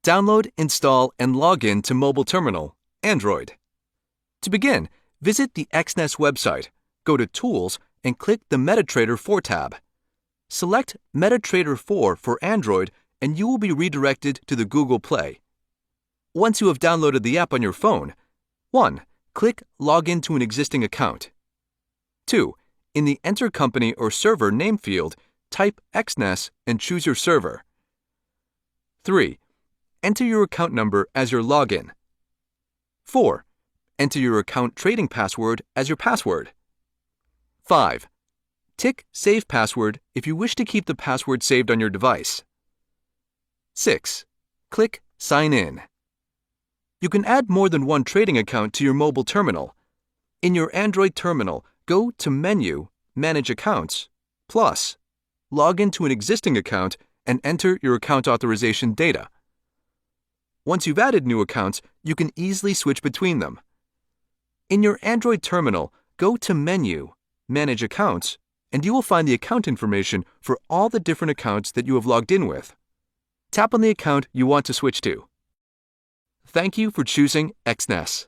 Download, install, and log in to Mobile Terminal, Android. To begin, visit the Exness website, go to Tools, and click the MetaTrader 4 tab. Select MetaTrader 4 for Android and you will be redirected to the Google Play. Once you have downloaded the app on your phone, 1. Click Log in to an existing account. 2. In the Enter Company or Server name field, type Exness and choose your server. 3. Enter your account number as your login. 4. Enter your account trading password as your password. 5. Tick Save Password if you wish to keep the password saved on your device. 6. Click Sign In. You can add more than one trading account to your mobile terminal. In your Android terminal, go to Menu, Manage Accounts, Plus, log into an existing account, and enter your account authorization data. Once you've added new accounts, you can easily switch between them. In your Android terminal, go to Menu, Manage Accounts, and you will find the account information for all the different accounts that you have logged in with. Tap on the account you want to switch to. Thank you for choosing Exness.